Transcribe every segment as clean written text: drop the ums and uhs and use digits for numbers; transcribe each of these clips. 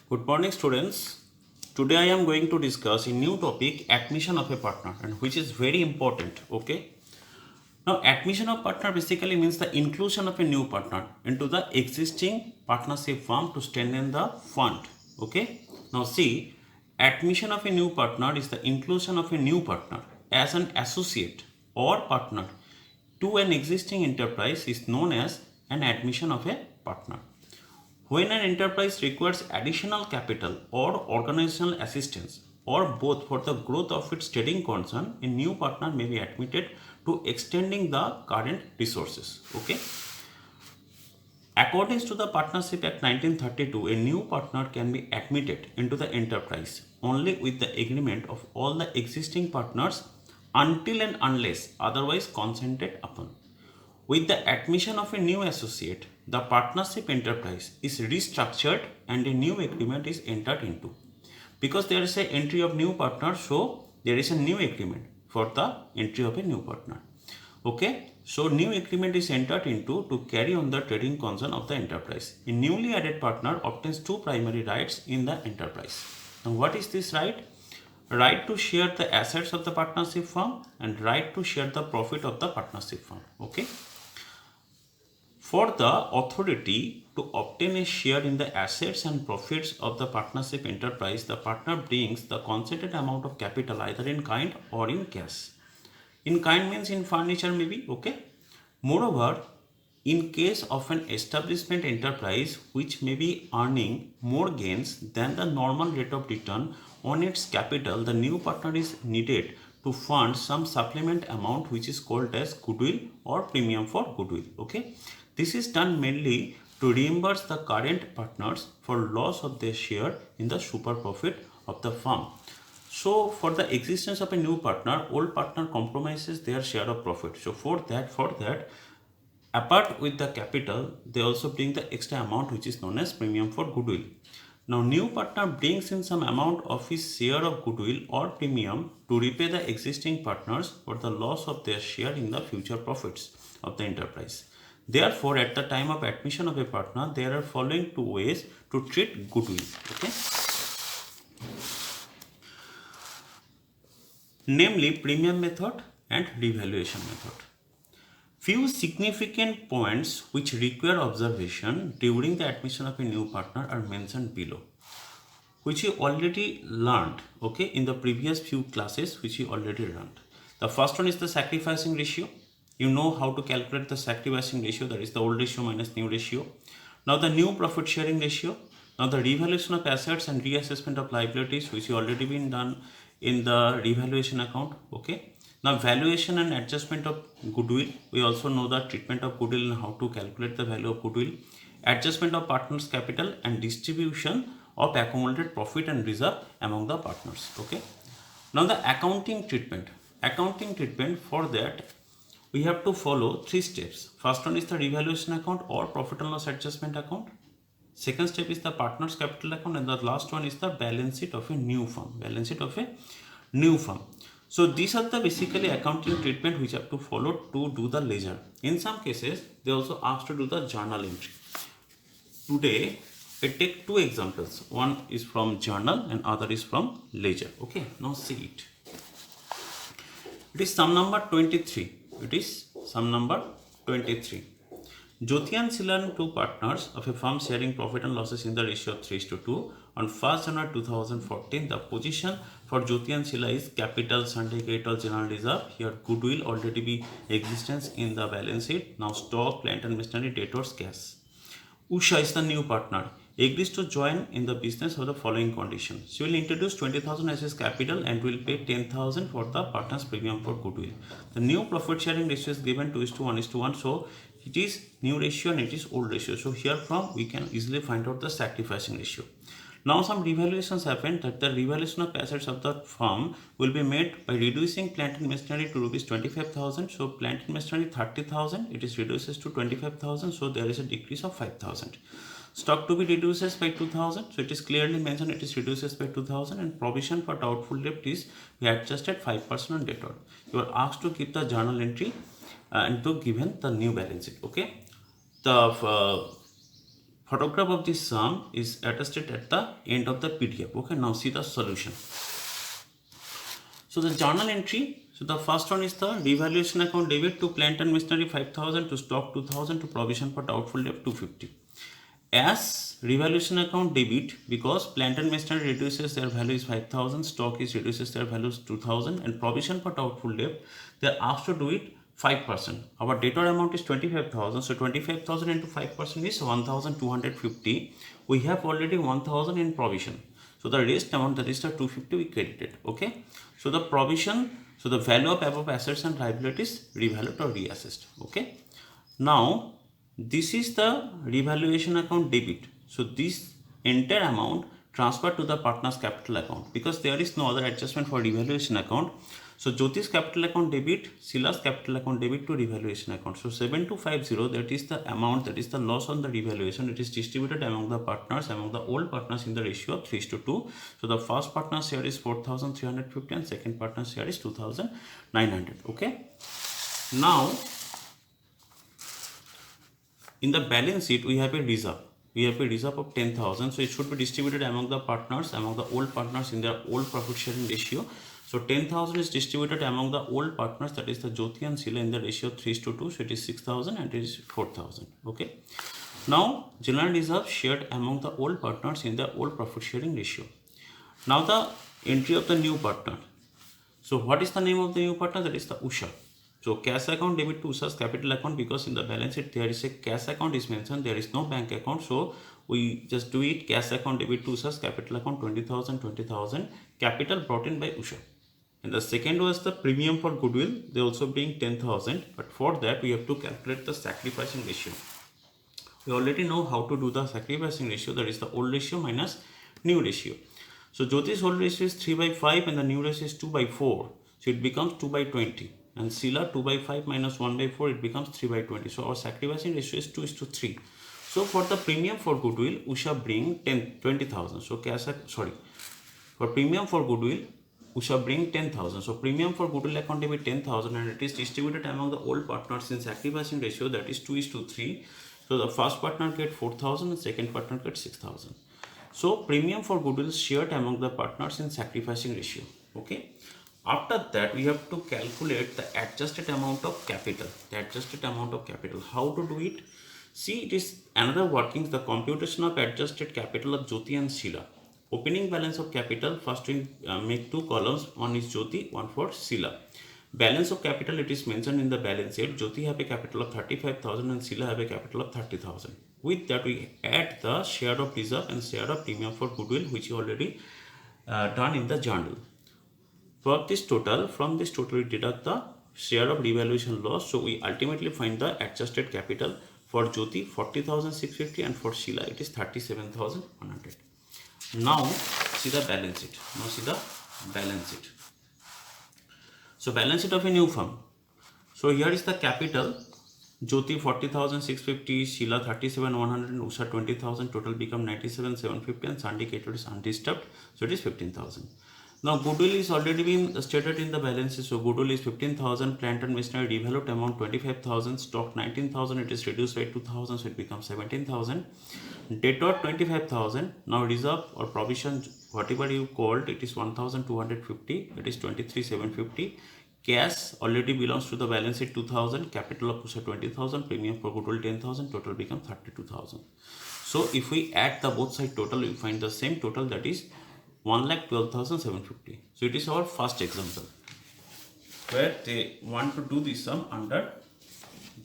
Good morning, students. Today I am going to discuss a new topic, admission of a partner, and which is very important. Okay. Now, admission of partner basically means the inclusion of a new partner into the existing partnership firm to strengthen the fund. Okay. Now, see, admission of a new partner is the inclusion of a new partner as an associate or partner to an existing enterprise is known as an admission of a partner. When an enterprise requires additional capital or organizational assistance or both for the growth of its trading concern, a new partner may be admitted to extending the current resources. Okay. According to the Partnership Act 1932, a new partner can be admitted into the enterprise only with the agreement of all the existing partners until and unless otherwise consented upon. With the admission of a new associate, the partnership enterprise is restructured and a new agreement is entered into. Because there is an entry of new partner, so there is a new agreement for the entry of a new partner. Okay, so new agreement is entered into to carry on the trading concern of the enterprise. A newly added partner obtains two primary rights in the enterprise. Now, what is this right? Right to share the assets of the partnership firm and right to share the profit of the partnership firm. Okay. For the authority to obtain a share in the assets and profits of the partnership enterprise, the partner brings the consented amount of capital either in kind or in cash. In kind means in furniture maybe, okay? Moreover, in case of an establishment enterprise which may be earning more gains than the normal rate of return on its capital, the new partner is needed to fund some supplement amount which is called as goodwill or premium for goodwill. Okay, this is done mainly to reimburse the current partners for loss of their share in the super profit of the firm. So for the existence of a new partner, old partner compromises their share of profit. So for that, apart with the capital, they also bring the extra amount which is known as premium for goodwill. Now, new partner brings in some amount of his share of goodwill or premium to repay the existing partners for the loss of their share in the future profits of the enterprise. Therefore, at the time of admission of a partner, there are following two ways to treat goodwill. Okay, namely premium method and revaluation method. Few significant points which require observation during the admission of a new partner are mentioned below, which you already learned, okay, in the previous few classes which you already learned. The first one is the sacrificing ratio. You know how to calculate the sacrificing ratio, that is the old ratio minus new ratio. Now the new profit sharing ratio. Now the revaluation of assets and reassessment of liabilities, which you already been done in the revaluation account. Okay. Now valuation and adjustment of goodwill. We also know the treatment of goodwill and how to calculate the value of goodwill. Adjustment of partners' capital and distribution of accumulated profit and reserve among the partners. Okay. Now the accounting treatment. Accounting treatment, for that we have to follow three steps. First one is the revaluation account or profit and loss adjustment account. Second step is the partners capital account, and the last one is the balance sheet of a new firm. Balance sheet of a new firm. So these are the basically accounting treatment which have to follow to do the ledger. In some cases, they also ask to do the journal entry. Today, I take two examples. One is from journal and other is from ledger. Okay, now see it. It is sum number 23. It is sum number 23. Jyoti and Shilan, two partners of a firm sharing profit and losses in the ratio of 3:2. On 1st January 2014, the position for Jyoti and Shila is capital, Sunday credit, general reserve. Here goodwill already be existence in the balance sheet. Now stock, plant and machinery, debtors, cash. Usha is the new partner. Agrees to join in the business of the following condition. She will introduce 20,000 as his capital and will pay 10,000 for the partner's premium for goodwill. The new profit sharing ratio is given 2:1:1. So it is new ratio and it is old ratio. So here from we can easily find out the sacrificing ratio. Now some revaluations happen, that the revaluation of assets of the firm will be made by reducing plant and machinery to rupees 25,000. So plant and machinery 30,000, it is reduces to 25,000. So there is a decrease of 5,000. Stock to be reduces by 2,000. So it is clearly mentioned it is reduces by 2,000, and provision for doubtful debt is we adjusted 5% on debtor. You are asked to keep the journal entry and to given the new balance sheet. Okay. The photograph of this sum is attested at the end of the PDF. Okay, now see the solution. So the journal entry, so the first one is the revaluation account debit to plant and machinery 5,000, to stock 2,000, to provision for doubtful debt 250. As revaluation account debit, because plant and machinery reduces their value is 5,000, stock is reduces their value is 2,000, and provision for doubtful debt, they are asked to do it 5%. Our debtor amount is 25,000, so 25,000 into 5% is 1,250. We have already 1,000 in provision. So the rest amount, that is the 250, we credited. Okay. So the provision, so the value of above assets and liabilities revalued or reassessed. Okay. Now this is the revaluation account debit. So this entire amount transferred to the partner's capital account, because there is no other adjustment for revaluation account. So Jyoti's capital account debit, Sila's capital account debit to revaluation account. So 7250, that is the amount, that is the loss on the revaluation. It is distributed among the partners, among the old partners in the ratio of 3:2. So the first partner's share is 4,350 and second partner's share is 2,900. Okay. Now in the balance sheet, we have a reserve. We have a reserve of 10,000. So it should be distributed among the partners, among the old partners in their old profit sharing ratio. So 10,000 is distributed among the old partners, that is the Jyoti and Sila, in the ratio of 3:2. So it is 6,000 and it is 4,000. Okay. Now general reserve shared among the old partners in the old profit sharing ratio. Now the entry of the new partner. So what is the name of the new partner? That is the Usha. So cash account debit to Usha's capital account, because in the balance sheet there is a cash account is mentioned, there is no bank account. So we just do it, cash account debit to Usha's capital account 20,000, 20,000, capital brought in by Usha. And the second was the premium for goodwill, they also being 10,000, but for that we have to calculate the sacrificing ratio. We already know how to do the sacrificing ratio, that is the old ratio minus new ratio. So Jyoti's old ratio is 3/5 and the new ratio is 2/4. So it becomes 2/20. And Sila 2/5 minus 1/4, it becomes 3/20. So our sacrificing ratio is 2:3. So for the premium for goodwill, Usha bring 20,000. So for premium for goodwill, Usha bring 10,000. So premium for goodwill account debit 10,000 and it is distributed among the old partners in sacrificing ratio, that is 2:3. So the first partner get 4,000 and second partner get 6,000. So premium for goodwill shared among the partners in sacrificing ratio. Okay. After that, we have to calculate the adjusted amount of capital. The adjusted amount of capital. How to do it? See, it is another workings, the computation of adjusted capital of Jyoti and Sila. Opening balance of capital, first we make two columns, one is Jyoti, one for Sila. Balance of capital, it is mentioned in the balance sheet. Jyoti have a capital of 35,000 and Sila have a capital of 30,000. With that, we add the share of reserve and share of premium for goodwill, which you already done in the journal. From this total, we deduct the share of revaluation loss. So we ultimately find the adjusted capital for Jyoti 40,650 and for Sheila it is 37,100. Now see the balance sheet. So balance sheet of a new firm. So here is the capital. Jyoti 40,650, Sheila 37,100, and Usha 20,000. Total become 97,750 and syndicated is undisturbed. So it is 15,000. Now goodwill is already been stated in the balance sheet. So goodwill is 15,000, plant and machinery revalued amount 25,000, stock 19,000, it is reduced by 2,000, so it becomes 17,000. Debtor 25,000. Now reserve or provision, whatever you called, it is 1,250, it is 23,750. Cash already belongs to the balance sheet 2,000, capital of Usha 20,000, premium for goodwill 10,000, total becomes 32,000. So if we add the both side total, we find the same total, that is 1,12,750. So it is our first example where they want to do this sum under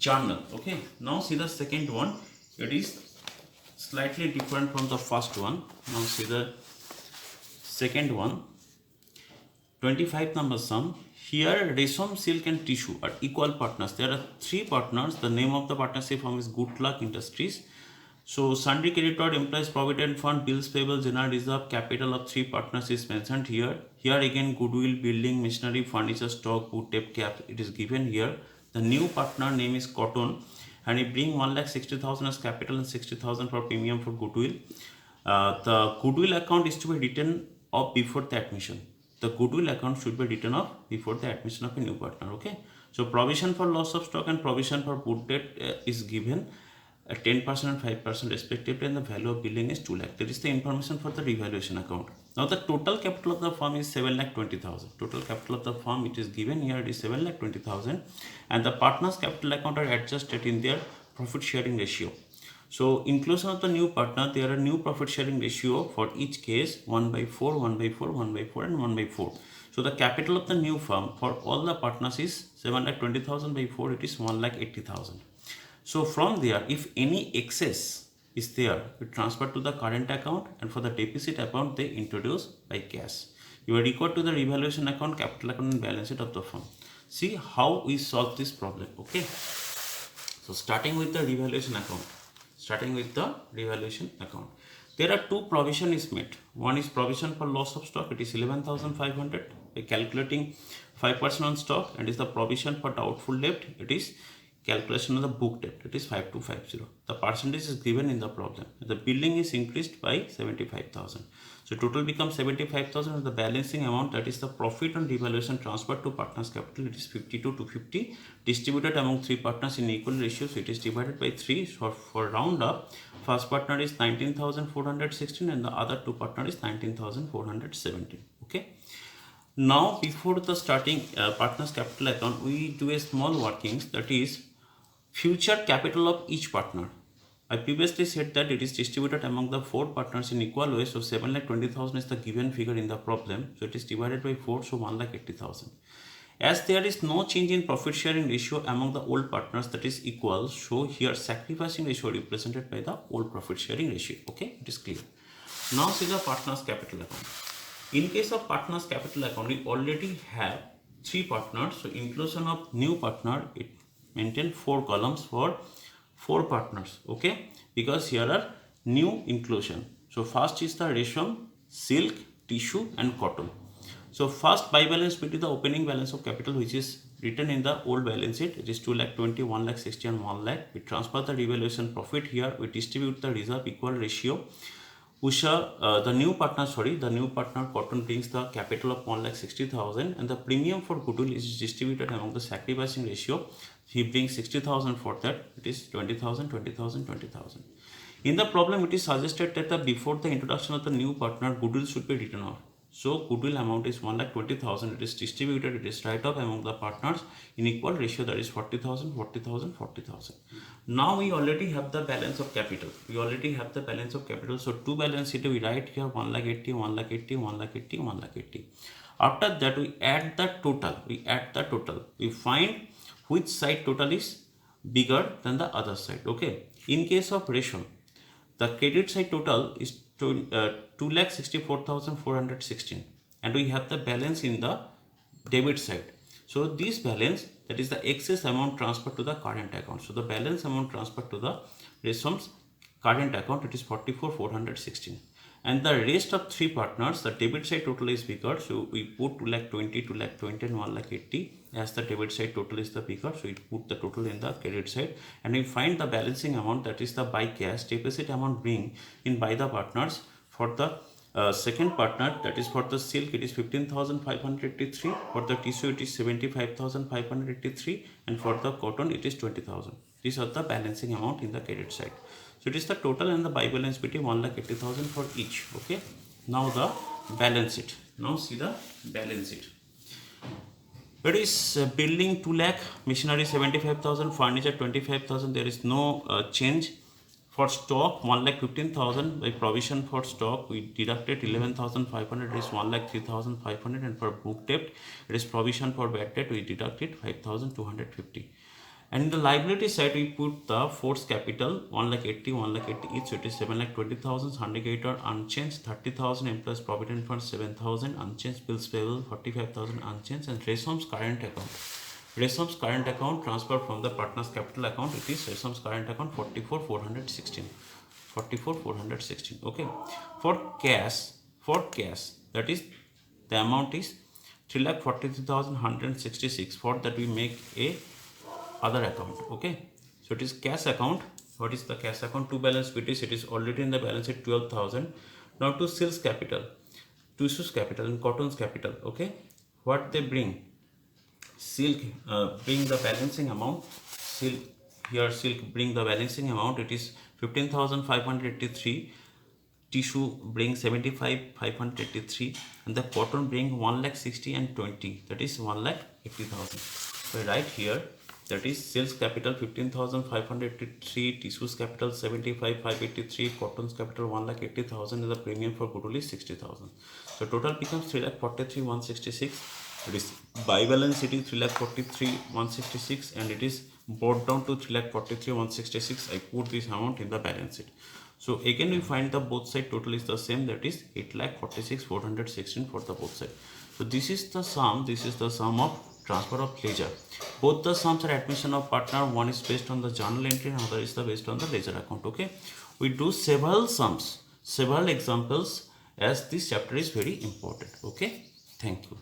journal. Okay. Now see the second one. It is slightly different from the first one. Now see the second one. 25 number sum. Here Resham, Silk and Tissue are equal partners. There are three partners. The name of the partnership firm is Good Luck Industries. So sundry creditor, employees provident fund, bills payable, general reserve, capital of three partners is mentioned here. Here again goodwill, building, machinery, furniture, stock, wood, tape, cap, it is given here. The new partner name is Cotton and he bring 1,60,000 as capital and 60,000 for premium for goodwill. The goodwill account is to be written off before the admission. The goodwill account should be written off before the admission of a new partner. Okay. So provision for loss of stock and provision for put debt is given. 10% and 5% respectively, and the value of billing is 2 lakh. That is the information for the revaluation account. Now the total capital of the firm is 7,20,000. Total capital of the firm, it is given here, it is 7,20,000, and the partners capital account are adjusted in their profit sharing ratio. So inclusion of the new partner, there are new profit sharing ratio for each case, 1/4, 1/4, 1/4 and 1/4. So the capital of the new firm for all the partners is 7,20,000 by 4, it is 1,80,000. So from there, if any excess is there, we transfer to the current account, and for the deficit account, they introduce by cash. You are required to the revaluation account, capital account and balance sheet of the firm. See how we solve this problem, okay? So starting with the revaluation account. There are two provision is made. One is provision for loss of stock, it is 11,500 by calculating 5% on stock, and is the provision for doubtful debt, it is calculation of the book debt, it is 5250. The percentage is given in the problem. The billing is increased by 75,000. So total becomes 75,000, and the balancing amount, that is the profit on revaluation transferred to partners capital, it is 52,250 distributed among three partners in equal ratio. So it is divided by 3. So for round up, first partner is 19,416 and the other two partner is 19,417. Okay. Now before the starting partners capital account, we do a small workings, that is future capital of each partner. I previously said that it is distributed among the four partners in equal ways. So 7,20,000 is the given figure in the problem. So it is divided by 4, so 1,80,000. As there is no change in profit sharing ratio among the old partners, that is equal. So here sacrificing ratio represented by the old profit sharing ratio. Okay, it is clear. Now see the partners capital account. In case of partners capital account, we already have three partners. So inclusion of new partner, it maintain 4 columns for 4 partners. Okay, because here are new inclusion. So first is the resham, silk, tissue and cotton. So first by balance between the opening balance of capital, which is written in the old balance sheet, it is 2,20,000, 1,60,000 and 1 lakh. We transfer the revaluation profit here. We distribute the reserve equal ratio. The new partner cotton brings the capital of 1,60,000, and the premium for goodwill is distributed among the sacrificing ratio. He brings 60,000 for that. It is 20,000, 20,000, 20,000. In the problem, it is suggested that before the introduction of the new partner, goodwill should be written off. So goodwill amount is 1,20,000. It is distributed. It is write off among the partners in equal ratio. That is 40,000, 40,000, 40,000. Now we already have the balance of capital. So two balance sheet we write here 1,80,000, 1,80,000, 1,80,000, 1,80,000. After that we add the total. We find which side total is bigger than the other side. Okay. In case of ratio, the credit side total is 2,64,416, and we have the balance in the debit side. So this balance, that is the excess amount transferred to the current account. So the balance amount transferred to the Resham's current account, it is 44,416. And the rest of three partners, the debit side total is bigger. So we put 2,20,000, 2,20,000 and 1,80,000 as the debit side total is the bigger. So we put the total in the credit side, and we find the balancing amount, that is the by cash deposit amount bring in by the partners. For the second partner, that is for the silk, it is 15,583. For the tissue, it is 75,583, and for the cotton, it is 20,000. These are the balancing amount in the credit side. So it is the total and the by balance between 1,80,000 for each. Okay. Now the balance sheet. Now see the balance sheet. It is building 2 lakh, machinery 75,000, furniture 25,000. There is no change. For stock 1,15,000. By provision for stock, we deducted 11,500. It is 1,03,500, and for book debt, it is provision for bad debt. We deducted 5,250. And in the liability side, we put the force capital 1,80,000, 1,80,000 each. So it is 7,20,000. Syndicator unchanged, 30,000. Employees provident fund 7,000 unchanged. Bills payable 45,000 unchanged. And Resham's current account. Resham's current account transfer from the partner's capital account. It is Resham's current account 44,416. 44,416. Okay. For cash, that is the amount is 3,43,166. For that we make a other account. Okay. So it is cash account. What is the cash account? Two balance between it is already in the balance sheet 12,000. Now to sales capital, tissues capital and cotton's capital. Okay. What they bring? Silk bring the balancing amount. Silk Here silk bring the balancing amount, it is 15,583. Tissue bring 75,583, and the cotton bring 1,60,000 and 20, that is 1,80,000. So write here, that is sales capital 15,583, tissues capital 75,583, cotton's capital 1,80,000, and the premium for goodwill is 60,000. So total becomes 3,43,166. It is by balance it is 3,43,166, and it is brought down to 3,43,166. I put this amount in the balance sheet. So again we find the both side total is the same, that is 8,46,416 for the both side. So this is the sum of transfer of ledger. Both the sums are admission of partner, one is based on the journal entry and other is based on the ledger account. Okay, we do several sums, several examples, as this chapter is very important. Okay, thank you.